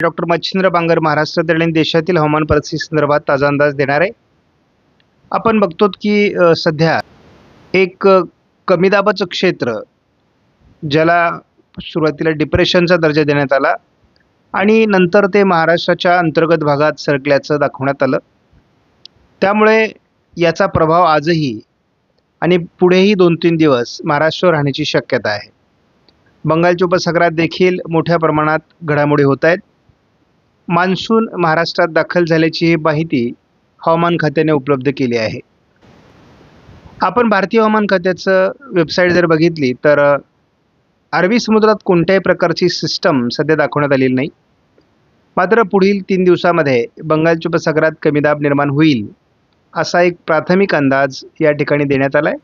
Doctor Machhindra Bangar महाराष्ट्रातील आणि देशातील हवामान परिस्थिती संदर्भात ताजा अंदाज देणार आहे. आपण बघतो की सध्या एक कमी दाबाचं क्षेत्र ज्याला सुरुवातीला डिप्रेशनचा दर्जा देण्यात आला आणि नंतर ते महाराष्ट्राच्या अंतर्गत भागात सरकल्याचं दाखवण्यात आलं. त्यामुळे याचा प्रभाव आजही आणि पुढेही 2-3 दिवस महाराष्ट्रावर राहण्याची शक्यता आहे. बंगालच्या उपसागरात देखील मोठ्या प्रमाणात घडामोडी होत आहेत. मान्सून महाराष्ट्रात दाखल झाल्याची ही माहिती हवामान खात्याने उपलब्ध केली आहे. आपण भारतीय हवामान खात्याचं वेबसाईट जर बघितली तर अरबी समुद्रात कोणत्याही प्रकारची सिस्टम सध्या दाखवण्यात आलेली नाही. मात्र पुढील 3 दिवसामध्ये बंगालच्या उपसागरात कमी दाब निर्माण होईल असा एक प्राथमिक अंदाज या ठिकाणी देण्यात आला आहे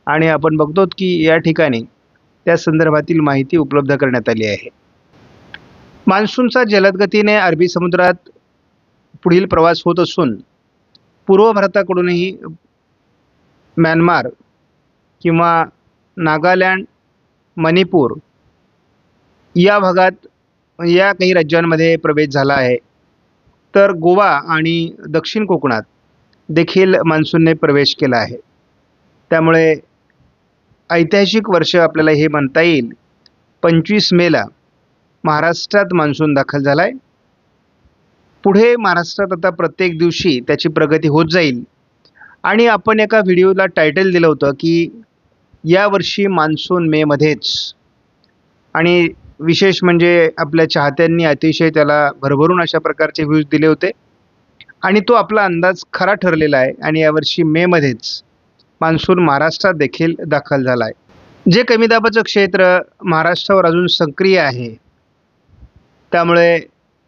आणि आपण बघतो की या ठिकाणी त्या संदर्भातील माहिती उपलब्ध करण्यात आली आहे. मान्सूनचा जलद गतीने अरबी समुद्रात पुढील प्रवास होत असून पूर्व भारताकडूनही म्यानमार किंवा नागालँड, मणिपूर या भागात या काही राज्यांमध्ये प्रवेश झाला आहे. तर गोवा आणि दक्षिण कोकणात देखील मान्सूनने प्रवेश केला आहे. त्यामुळे ऐतिहासिक वर्ष आपल्याला हे म्हणता येईल. 25 मेला महाराष्ट्रात मान्सून दाखल झाला आहे. पुढे महाराष्ट्रात आता प्रत्येक दिवशी त्याची प्रगती होत जाईल आणि आपण एका व्हिडिओला टायटल दिलं होतं की यावर्षी मान्सून मेमध्येच, आणि विशेष म्हणजे आपल्या चाहत्यांनी अतिशय त्याला भरभरून अशा प्रकारचे व्ह्यूज दिले होते आणि तो आपला अंदाज खरा ठरलेला आहे आणि यावर्षी मेमध्येच मान्सून महाराष्ट्रात देखील दाखल झाला आहे. जे कमी दाबाचं क्षेत्र महाराष्ट्रावर अजून सक्रिय आहे त्यामुळे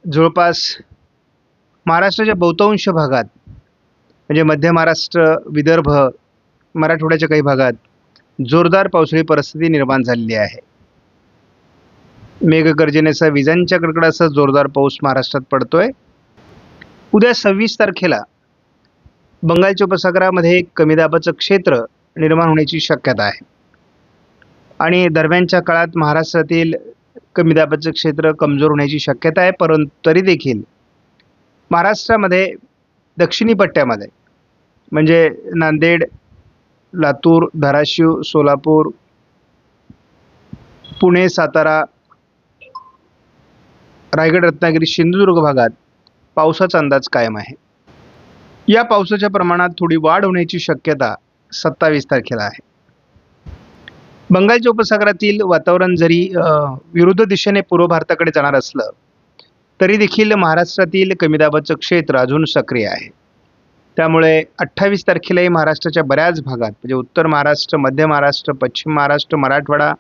जवळपास महाराष्ट्राच्या बहुतांश भागात म्हणजे मध्य महाराष्ट्र, विदर्भ, मराठवाड्याच्या काही भागात जोरदार पावसाळी परिस्थिती निर्माण झालेली आहे. मेघगर्जनेसह विजांच्या कडकडाटासह जोरदार पाऊस महाराष्ट्रात पडतोय. उद्या 26 तारखेला बंगालच्या उपसागरामध्ये एक कमी दाबाचं क्षेत्र निर्माण होण्याची शक्यता आहे आणि दरम्यानच्या काळात महाराष्ट्रातील कमी दाबाचं क्षेत्र कमजोर होण्याची शक्यता आहे. परंतु तरी देखील महाराष्ट्रामध्ये दक्षिणी पट्ट्यामध्ये म्हणजे नांदेड, लातूर, धाराशिव, सोलापूर, पुणे, सातारा, रायगड, रत्नागिरी, सिंधुदुर्ग भागात पावसाचा अंदाज कायम आहे. या पावसाच्या प्रमाणात थोडी वाढ होण्याची शक्यता 27 तारखेला आहे. बंगालच्या उपसागरातील वातावरण जरी विरुद्ध दिशेने पूर्व भारताकडे जाणार असलं तरी देखील महाराष्ट्रातील कमी दाबाचं क्षेत्र अजून सक्रिय आहे. त्यामुळे 28 तारखेलाही महाराष्ट्राच्या बऱ्याच भागात म्हणजे उत्तर महाराष्ट्र, मध्य महाराष्ट्र, पश्चिम महाराष्ट्र, मराठवाडा,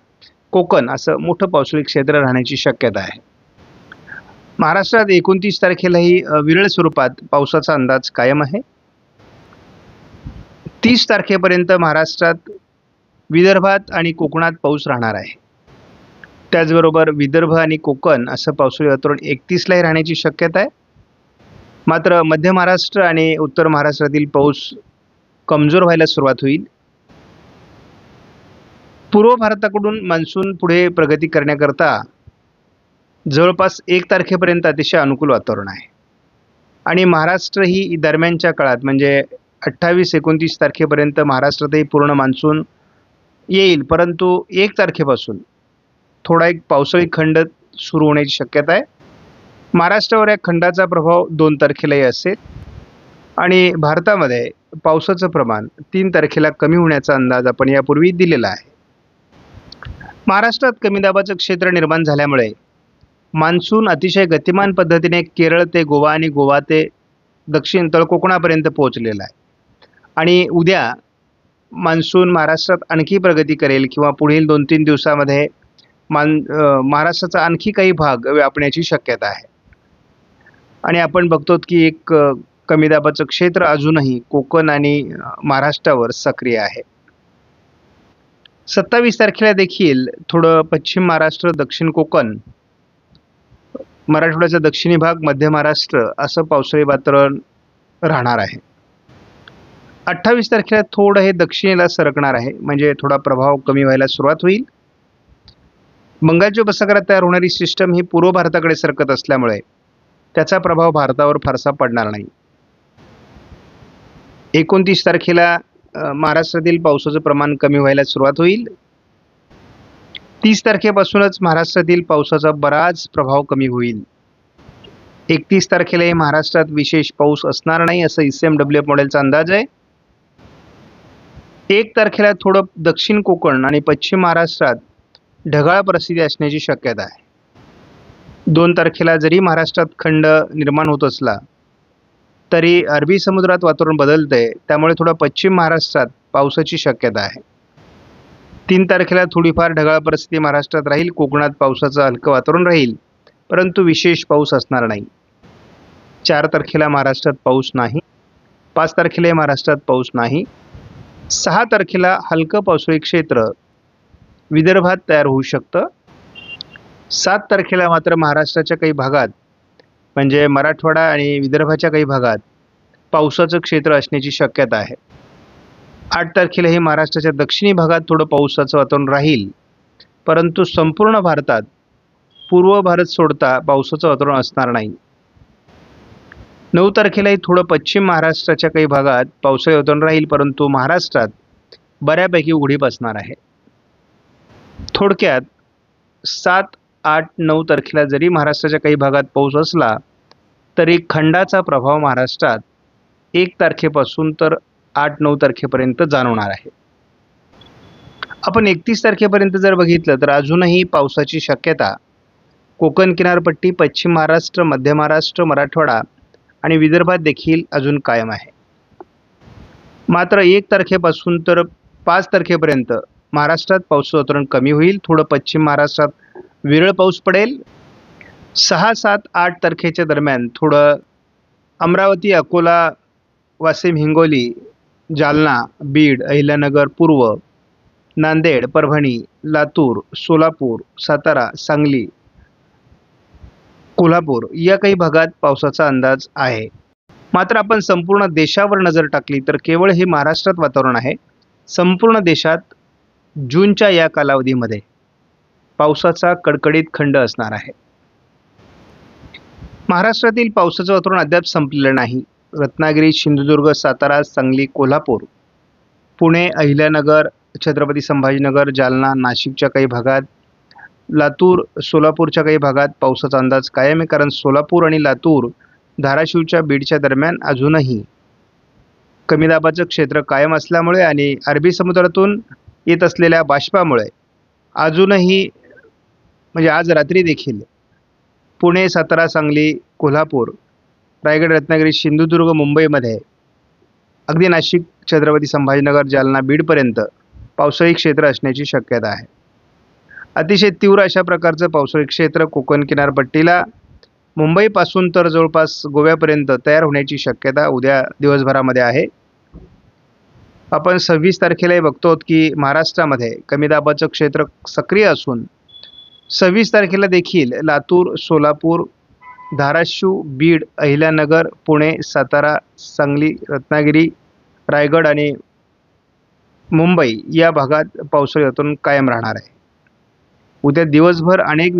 कोकण असं मोठं पावसाळी क्षेत्र राहण्याची शक्यता आहे. महाराष्ट्रात 29 तारखेलाही विरळ स्वरूपात पावसाचा अंदाज कायम आहे. 30 तारखेपर्यंत महाराष्ट्रात विदर्भात आणि कोकणात पाऊस राहणार आहे. त्याचबरोबर विदर्भ आणि कोकण असं पावसाळी वातावरण 31लाही राहण्याची शक्यता आहे. मात्र मध्य महाराष्ट्र आणि उत्तर महाराष्ट्रातील पाऊस कमजोर व्हायला सुरुवात होईल. पूर्व भारताकडून मान्सून पुढे प्रगती करण्याकरता जवळपास 1 तारखेपर्यंत अतिशय अनुकूल वातावरण आहे आणि महाराष्ट्र ही दरम्यानच्या काळात म्हणजे 28-29 तारखेपर्यंत महाराष्ट्रातही पूर्ण मान्सून येईल. परंतु 1 तारखेपासून थोडा एक पावसाळी खंड सुरू होण्याची शक्यता आहे. महाराष्ट्रावर या खंडाचा प्रभाव 2 तारखेलाही असेल आणि भारतामध्ये पावसाचं प्रमाण 3 तारखेला कमी होण्याचा अंदाज आपण यापूर्वी दिलेला आहे. महाराष्ट्रात कमी दाबाचं क्षेत्र निर्माण झाल्यामुळे मान्सून अतिशय गतिमान पद्धतीने केरळ ते गोवा आणि गोवा ते दक्षिण तळ कोकणापर्यंत पोहोचलेला आहे आणि उद्या मान्सून महाराष्ट्रात आणखी प्रगती करेल किंवा पुढील 2-3 दिवसामध्ये महाराष्ट्राचा आणखी काही भाग व्यापण्याची शक्यता आहे. आणि आपण बघतो की एक कमी दाबाचं क्षेत्र अजूनही कोकण आणि महाराष्ट्रावर सक्रिय आहे. 27 तारखेला देखील थोडं पश्चिम महाराष्ट्र, दक्षिण कोकण, मराठवाड्याचा दक्षिणी भाग, मध्य महाराष्ट्र असं पावसाळी वातावरण राहणार आहे. 28 तारखेला थोडं हे दक्षिणेला सरकणार आहे म्हणजे थोडा प्रभाव कमी व्हायला सुरुवात होईल. बंगालच्या उपसागरात तयार होणारी सिस्टम ही पूर्व भारताकडे सरकत असल्यामुळे त्याचा प्रभाव भारतावर फारसा पडणार नाही. 29 तारखेला महाराष्ट्रातील पावसाचं प्रमाण कमी व्हायला सुरुवात होईल. 30 तारखेपासूनच महाराष्ट्रातील पावसाचा बराच प्रभाव कमी होईल. 31 तारखेलाही महाराष्ट्रात विशेष पाऊस असणार नाही असं ICMWF मॉडेलचा अंदाज आहे. 1 तारखेला थोडं दक्षिण कोकण आणि पश्चिम महाराष्ट्रात ढगाळ परिस्थिती असण्याची शक्यता आहे. 2 तारखेला जरी महाराष्ट्रात खंड निर्माण होत असला तरी अरबी समुद्रात वातावरण बदलतंय, त्यामुळे थोडं पश्चिम महाराष्ट्रात पावसाची शक्यता आहे. 3 तारखेला थोडीफार ढगाळ परिस्थिती महाराष्ट्रात राहील. कोकणात पावसाचं हलकं वातावरण राहील, परंतु विशेष पाऊस असणार नाही. 4 तारखेला महाराष्ट्रात पाऊस नाही. 5 तारखेला महाराष्ट्रात पाऊस नाही. 6 तारखेला हलकं पावसाळी क्षेत्र विदर्भात तयार होऊ शकतं. 7 तारखेला मात्र महाराष्ट्राच्या काही भागात म्हणजे मराठवाडा आणि विदर्भाच्या काही भागात पावसाचं क्षेत्र असण्याची शक्यता आहे. 8 तारखेलाही महाराष्ट्राच्या दक्षिणी भागात थोडं पावसाचं वातावरण राहील, परंतु संपूर्ण भारतात पूर्व भारत सोडता पावसाचं वातावरण असणार नाही. 9 तारखेलाही थोडं पश्चिम महाराष्ट्राच्या काही भागात पावसाळी वातावरण राहील, परंतु महाराष्ट्रात बऱ्यापैकी उघडीप असणार आहे. थोडक्यात 7, 8, 9 तारखेला जरी महाराष्ट्राच्या काही भागात पाऊस असला तरी खंडाचा प्रभाव महाराष्ट्रात 1 तारखेपासून तर 8, 9 तारखेपर्यंत जाणवणार आहे. आपण 31 तारखेपर्यंत जर बघितलं तर अजूनही पावसाची शक्यता कोकण किनारपट्टी, पश्चिम महाराष्ट्र, मध्य महाराष्ट्र, मराठवाडा आणि विदर्भात देखील अजून कायम आहे. मात्र 1 तारखेपासून तर 5 तारखेपर्यंत महाराष्ट्रात पावसाचं वातावरण कमी होईल. थोडं पश्चिम महाराष्ट्रात विरळ पाऊस पडेल. 6, 7, 8 तारखेच्या दरम्यान थोडं अमरावती, अकोला, वाशिम, हिंगोली, जालना, बीड, अहिल्यानगर पूर्व, नांदेड, परभणी, लातूर, सोलापूर, सातारा, सांगली, कोल्हापूर या काही भागात पावसाचा अंदाज आहे. मात्र आपण संपूर्ण देशावर नजर टाकली तर केवळ हे महाराष्ट्रात वातावरण आहे. संपूर्ण देशात जूनच्या या कालावधीमध्ये पावसाचा कडकडीत खंड असणार आहे. महाराष्ट्रातील पावसाचं वातावरण अद्याप संपलेलं नाही. रत्नागिरी, सिंधुदुर्ग, सातारा, सांगली, कोल्हापूर, पुणे, अहिल्यानगर, छत्रपती संभाजीनगर, जालना, नाशिकच्या काही भागात, लातूर, सोलापूरच्या काही भागात पावसाचा अंदाज कायम आहे. कारण सोलापूर आणि लातूर, धाराशिवच्या बीडच्या दरम्यान अजूनही कमी दाबाचं क्षेत्र कायम असल्यामुळे आणि अरबी समुद्रातून येत असलेल्या बाष्पामुळे अजूनही म्हणजे आज रात्री देखील पुणे, सातारा, सांगली, कोल्हापूर, रायगड, रत्नागिरी, सिंधुदुर्ग, मुंबईमध्ये अगदी नाशिक, छत्रपती संभाजीनगर, जालना, बीडपर्यंत पावसाळी क्षेत्र असण्याची शक्यता आहे. अतिशय तीव्र अशा प्रकारचं पावसाळी क्षेत्र कोकण किनारपट्टीला मुंबईपासून तर जवळपास गोव्यापर्यंत तयार होण्याची शक्यता उद्या दिवसभरामध्ये आहे. आपण 26 तारखेलाही बघतो की महाराष्ट्रामध्ये कमी दाबाचं क्षेत्र सक्रिय असून 26 तारखेला देखील लातूर, सोलापूर, धाराशिव, बीड, अहिल्यानगर, पुणे, सातारा, सांगली, रत्नागिरी, रायगड आणि मुंबई या भागात पावसाळी वातावरण कायम राहणार आहे. उद्या दिवसभर अनेक